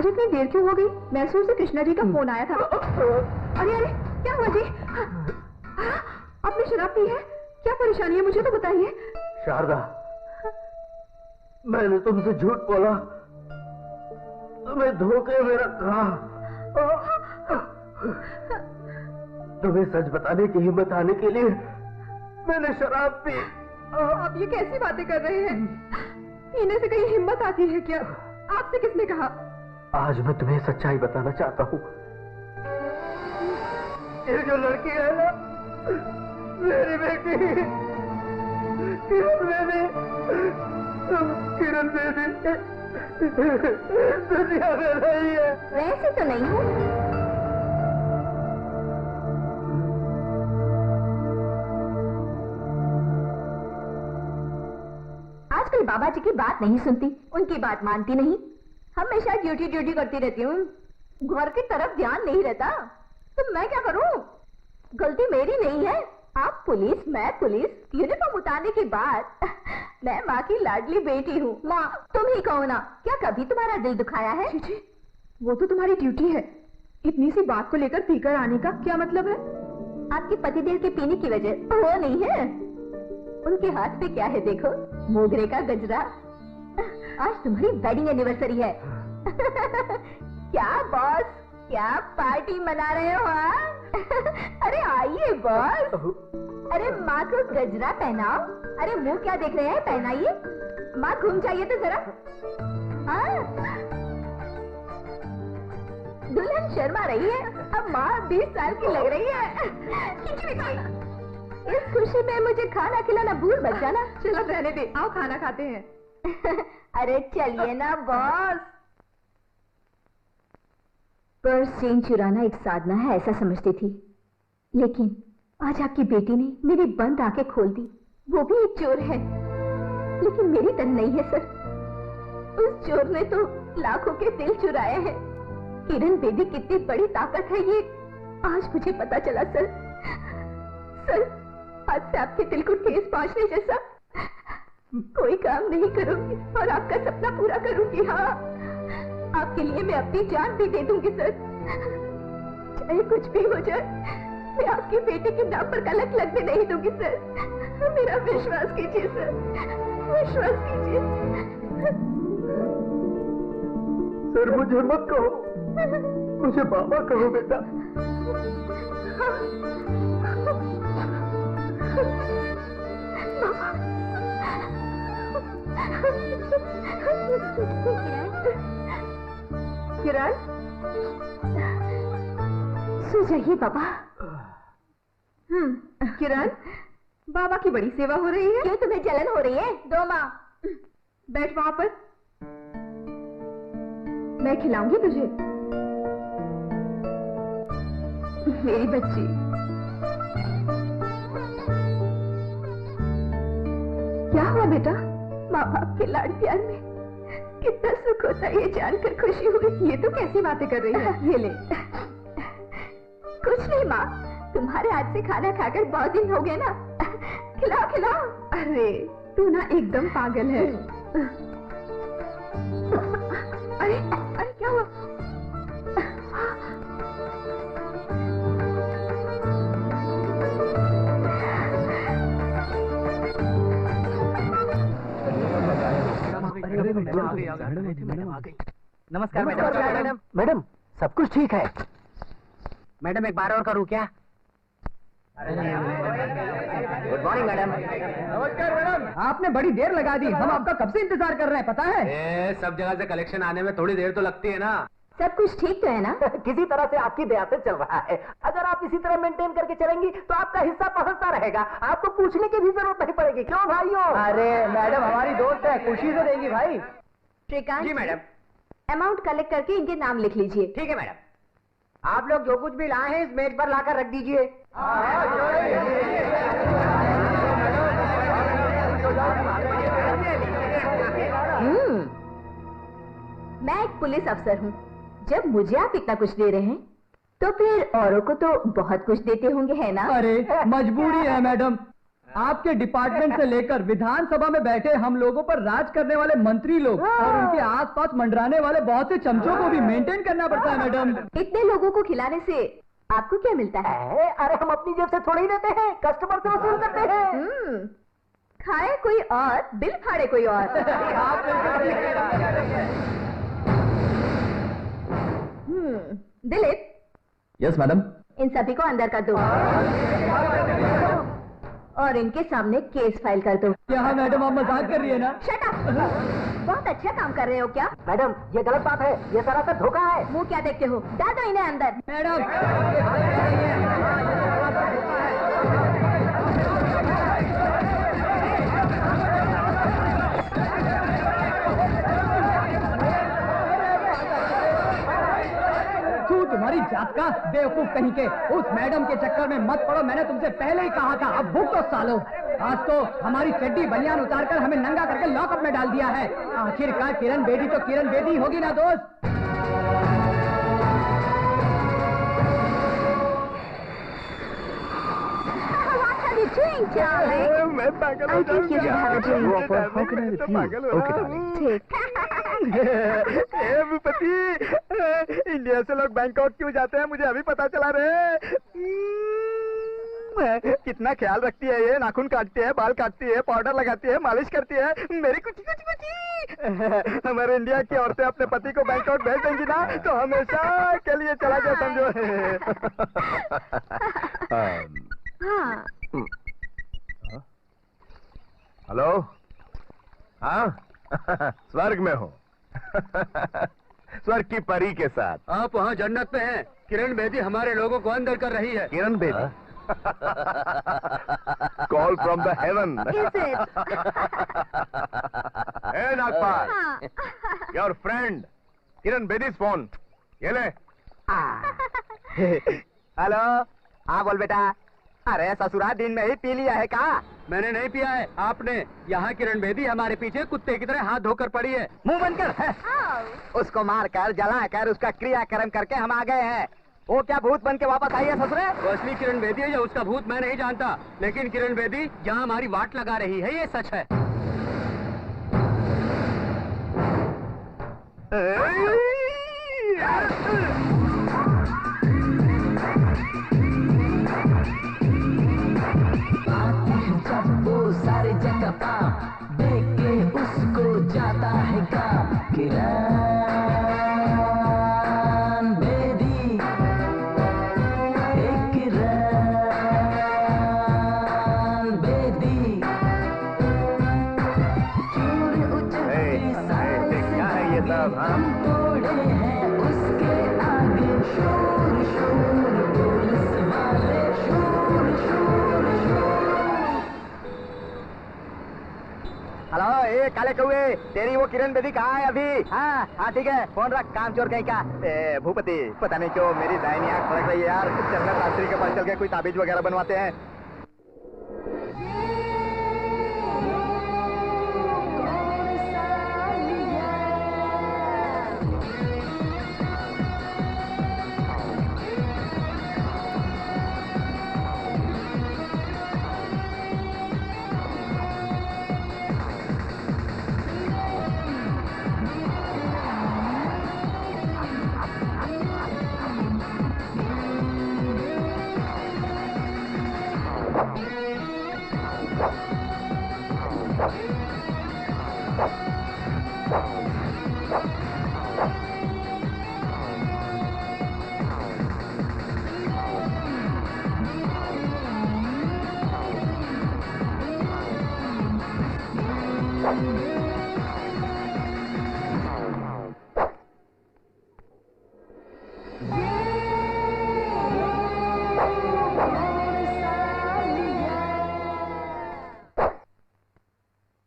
आज इतनी देर क्यों हो गई? मैसूर से कृष्णा जी का फोन आया था। अरे अरे क्या हुआ जी? आपने शराब पी है? क्या परेशानी है मुझे तो बताइए। शारदा, मैंने तुमसे झूठ बोला, तुम्हें धोखे में रखा। तुम्हें सच बताने की हिम्मत आने के लिए मैंने शराब पी। आप ये कैसी बातें कर रहे हैं? पीने से कहीं हिम्मत आती है क्या? आपसे किसने कहा? आज मैं तुम्हें सच्चाई बताना चाहता हूँ। ये जो लड़की है ना, मेरी बेटी किरण बेबी दुनिया में नहीं है। वैसे तो नहीं हूँ। आजकल बाबा जी की बात नहीं सुनती, उनकी बात मानती नहीं। हमेशा ड्यूटी करती रहती हूँ, घर की तरफ ध्यान नहीं रहता। तो मैं क्या करूँ? गलती मेरी नहीं है। आप पुलिस, मैं पुलिस, यूनिफॉर्म उतारने के बाद मैं माँ की लाडली बेटी हूँ। माँ तुम ही कहो ना, क्या कभी तुम्हारा दिल दुखाया है? जी, वो तो तुम्हारी ड्यूटी है। इतनी सी बात को लेकर पीकर आने का क्या मतलब है? आपके पतिदेव के पीने की वजह वो नहीं है। उनके हाथ पे क्या है देखो, मोगरे का गजरा। आज तुम्हारी वेडिंग एनिवर्सरी है। क्या बॉस, क्या पार्टी मना रहे हो? अरे आइए बॉस। अरे माँ को गजरा पहनाओ। अरे मुंह क्या देख रहे हैं, पहनाइए। माँ घूम जाइए तो जरा। दुल्हन शर्मा रही है, अब माँ 20 साल की लग रही है। इस खुशी में मुझे खाना खिलाना भूल मत जाना। चलो रहने दे, आओ खाना खाते हैं। अरे चलिए ना बॉस। पर्स चेन चुराना एक साधना है ऐसा समझती थी, लेकिन आज आपकी बेटी ने मेरी बंद आंखें खोल दी। वो भी एक चोर है, लेकिन मेरी तरह नहीं है सर। उस चोर ने तो लाखों के दिल चुराए हैं। किरण बेबी कितनी बड़ी ताकत है ये आज मुझे पता चला सर। सर आज से आपके दिल को ठेस पहुंचने जैसा कोई काम नहीं करूंगी और आपका सपना पूरा करूंगी। हाँ, आपके लिए मैं अपनी जान भी दे दूंगी सर। चाहे कुछ भी हो जाए, मैं आपकी बेटी के नाम पर कलंक लगने नहीं दूंगी सर। मेरा विश्वास कीजिए सर, विश्वास कीजिए। सर मुझे मत कहो, मुझे बाबा कहो बेटा। किरण, सो जाइए बाबा। किरण, बाबा की बड़ी सेवा हो रही है। क्यों तुम्हें जलन हो रही है? दो माँ। बैठ वहां पर, मैं खिलाऊंगी तुझे। मेरी बच्ची। क्या हुआ बेटा? माँ बाप के लाड प्यार में कितना सुख होता है ये जानकर खुशी हुई। ये तो कैसी बातें कर रही है? ये ले। कुछ नहीं माँ, तुम्हारे हाथ से खाना खाकर बहुत दिन हो गए ना। खिलाओ खिलाओ। अरे तू ना एकदम पागल है। अरे अरे क्या हुआ? नमस्कार मैडम। मैडम सब कुछ ठीक है। मैडम एक बार और करूं क्या? Good morning madam. नमस्कार मैडम। आपने बड़ी देर लगा दी, हम आपका कब से इंतजार कर रहे हैं, पता है? सब जगह से कलेक्शन आने में थोड़ी देर तो लगती है ना। सब कुछ ठीक तो है ना? किसी तरह से आपकी दया से चल रहा है। अगर आप इसी तरह मेंटेन करके चलेंगी तो आपका हिस्सा पहुंचता रहेगा, आपको पूछने की भी जरूरत नहीं पड़ेगी। क्यों भाइयों? अरे मैडम हमारी दोस्त है, खुशी से देगी भाई। श्रीकांत जी मैडम। अमाउंट कलेक्ट करके इनके नाम लिख लीजिए। ठीक है मैडम। आप लोग जो कुछ भी लाए हैं इस मेज पर लाकर रख दीजिए। मैं एक पुलिस अफसर हूँ। जब मुझे आप इतना कुछ दे रहे हैं तो फिर औरों को तो बहुत कुछ देते होंगे, है ना? अरे मजबूरी है मैडम। आपके डिपार्टमेंट से लेकर विधानसभा में बैठे हम लोगों पर राज करने वाले मंत्री लोग और उनके आसपास मंडराने वाले बहुत से चमचों को भी मेंटेन करना पड़ता है मैडम। इतने लोगों को खिलाने से आपको क्या मिलता है? अरे हम अपनी जेब से थोड़ी ही देते हैं, कस्टमर से वसूल करते हैं। खाए कोई और, बिल फाड़े कोई और। दिलीप। Yes madam. इन सभी को अंदर कर दो और इनके सामने केस फाइल कर दो। क्या मैडम आप मजाक कर रही है ना? Shut up. बहुत अच्छा काम कर रहे हो क्या? मैडम ये गलत बात है, ये सरासर धोखा है। मुंह क्या देखते हो? डाल दो इन्हें अंदर। मैडम तुम्हारी जात का बेवकूफ कहीं के, उस मैडम के चक्कर में मत पड़ो। मैंने तुमसे पहले ही कहा था। अब भूख तो सालो, आज तो हमारी चड्डी बनियान उतार कर हमें नंगा करके लॉकअप में डाल दिया है। आखिरकार किरण बेदी तो किरण बेदी होगी ना दोस्त। मैं पागल हो भूपति, इंडिया से लोग बैंकॉक क्यों जाते हैं मुझे अभी पता चला रे। कितना ख्याल रखती है ये, नाखून काटती है, बाल काटती है, पाउडर लगाती है, मालिश करती है। मेरी कुछ हमारे इंडिया की औरतें अपने पति को बैंकॉक भेज देंगी ना तो हमेशा के लिए चला गया समझो। हेलो, हाँ स्वर्ग में हो। स्वर्ग की परी के साथ। आप वहाँ जन्नत में हैं। किरण बेदी हमारे लोगों को अंदर कर रही है। Kiran Bedi, call from the heaven. Hey Nagpal, your friend Kiran Bedi phone, ये ले। हेलो, हाँ बोल बेटा। अरे ससुरा दिन में ही पी लिया है का? मैंने नहीं पिया है, आपने। यहाँ किरण बेदी हमारे पीछे कुत्ते की तरह हाथ धोकर पड़ी है। मुंह बंद कर। उसको मार कर जला कर उसका क्रियाकर्म करके हम आ गए हैं। वो क्या भूत बन के वापस आई है ससुरे? वो असली किरण बेदी है या उसका भूत मैं नहीं जानता, लेकिन किरण बेदी जहाँ हमारी वाट लगा रही है ये सच है। सारे जगह पाँव देख के उसको जाता है काम। किरण बेदी, एक किरण बेदी। चूर उचकती सारे क्या है ये सब? हम तोड़े हैं उसके आगे। शोर शोर पुलिस वाले, शोर शोर शोर। हेलो, ए काले कौए, तेरी वो किरण बेदी कहाँ है अभी? हाँ हाँ ठीक है, फोन रख, काम चोर कहीं का। भूपति, पता नहीं क्यों मेरी दाहिनी आंख फड़क रही है यार। चलना शास्त्री के पास चल के कोई ताबीज वगैरह बनवाते हैं।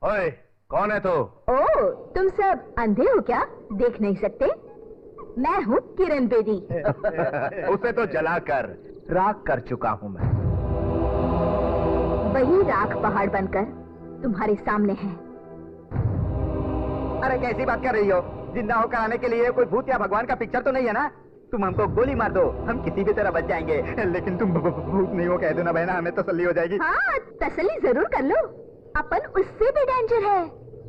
ओए, कौन है तू? ओह, तुम सब अंधे हो क्या? देख नहीं सकते? मैं हूँ किरण बेदी। उसे तो जलाकर राख कर चुका हूँ मैं। वही राख पहाड़ बनकर तुम्हारे सामने है। अरे कैसी बात कर रही हो? जिंदा होकर आने के लिए कोई भूत या भगवान का पिक्चर तो नहीं है ना? तुम हमको गोली मार दो, हम किसी भी तरह बच जाएंगे, लेकिन तुम भूत नहीं हो कह दो ना बहना, हमें तसल्ली हो जाएगी। हाँ, तसल्ली जरूर कर लो। अपन उससे भी डेंजर है।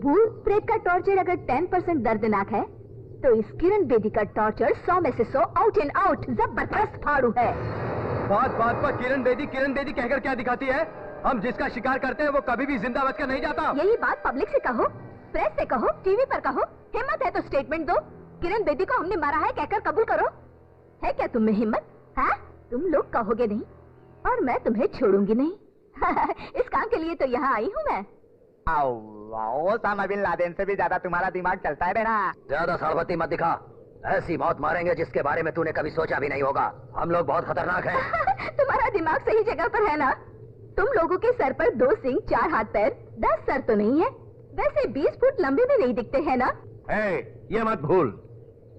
भूत प्रेत का टॉर्चर अगर 10% दर्दनाक है, तो इस किरण बेदी का टॉर्चर 100 में से 100 आउट एंड आउट जबरदस्त फाड़ू है। बात बात पर किरण बेदी कहकर क्या दिखाती है? हम जिसका शिकार करते हैं वो कभी भी जिंदा बच कर नहीं जाता। यही बात पब्लिक से कहो, प्रेस से कहो, टीवी पर कहो। हिम्मत है तो स्टेटमेंट दो। किरण बेदी को हमने मारा है कहकर कबूल करो। है क्या तुम में हिम्मत? हाँ, तुम लोग कहोगे नहीं और मैं तुम्हें छोड़ूंगी नहीं। इस काम के लिए तो यहाँ आई हूँ मैं। ओसामा बिन लादेन से भी ज्यादा तुम्हारा दिमाग चलता है बेना। ज्यादा साड़बत्ती मत दिखा। ऐसी मौत मारेंगे जिसके बारे में तूने कभी सोचा भी नहीं होगा। हम लोग बहुत खतरनाक हैं। तुम्हारा दिमाग सही जगह पर है ना? तुम लोगों के सर पर 2 सिंह, 4 हाथ पैर, 10 सर तो नहीं है। वैसे 20 फुट लंबे भी नहीं दिखते हैं ना? ये मत भूल,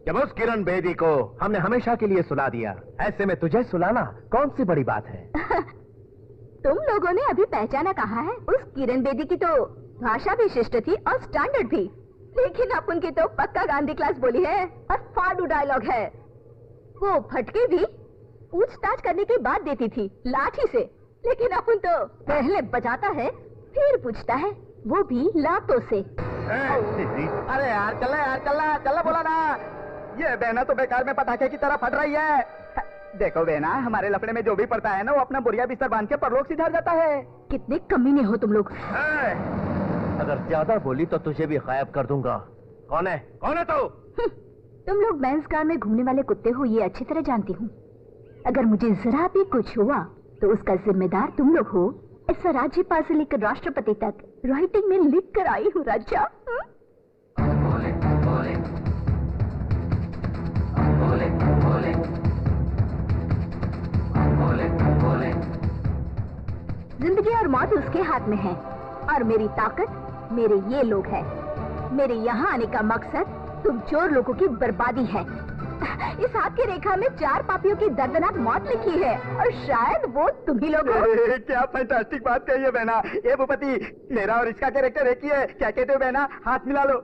जब उस किरण बेदी को हमने हमेशा के लिए सुला दिया, ऐसे में तुझे सुलाना कौन सी बड़ी बात है? तुम लोगों ने अभी पहचाना कहा है। उस किरण बेदी की तो भाषा भी शिष्ट थी और स्टैंडर्ड भी, लेकिन अपन की तो पक्का गांधी क्लास बोली है और फाड़ू डायलॉग है। वो फटके भी पूछताछ करने की बात देती थी लाठी से, लेकिन अपन तो पहले बजाता है फिर पूछता है, वो भी लातों से। अरे यार चलना बोला ना। ये बहना तो बेकार में पटाखे की तरह फट रही है। देखो बहना, हमारे लफड़े में जो भी पड़ता है ना, वो अपना बुरिया बिस्तर बांध के परलोक सिधार जाता है। कितने कमीने हो तुम लोग। अगर ज्यादा बोली तो तुझे भी गायब कर दूंगा। कौन है तू? तुम लोग मेंस कार में घूमने वाले कुत्ते हो, ये अच्छी तरह जानती हूँ। अगर मुझे जरा भी कुछ हुआ तो उसका जिम्मेदार तुम लोग हो। ऐसा राज्यपाल से लेकर राष्ट्रपति तक राइटिंग में लिख कर आई हूँ राजा। जिंदगी और मौत उसके हाथ में है और मेरी ताकत मेरे ये लोग है। मेरे यहाँ आने का मकसद तुम चोर लोगों की बर्बादी है। इस हाथ की रेखा में 4 पापियों की दर्दनाक मौत लिखी है और शायद वो तुम ही लोग हो। क्या फैंटास्टिक बात कही है बहना। ये भूपति, मेरा और इसका कैरेक्टर एक ही है। क्या कहते हो बहना? हाथ मिला लो।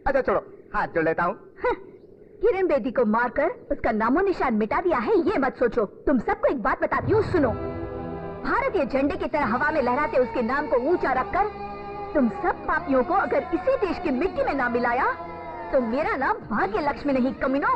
अच्छा छोड़ो, हाथ जोड़ लेता हूँ। किरण बेदी को मारकर उसका नामो निशान मिटा दिया है, ये मत सोचो। तुम सबको एक बात बताती हूँ, सुनो। भारतीय झंडे की तरह हवा में लहराते उसके नाम को ऊंचा रखकर तुम सब पापियों को अगर इसी देश की मिट्टी में ना मिलाया तो मेरा नाम भाग्य लक्ष्मी नहीं, कमीनों।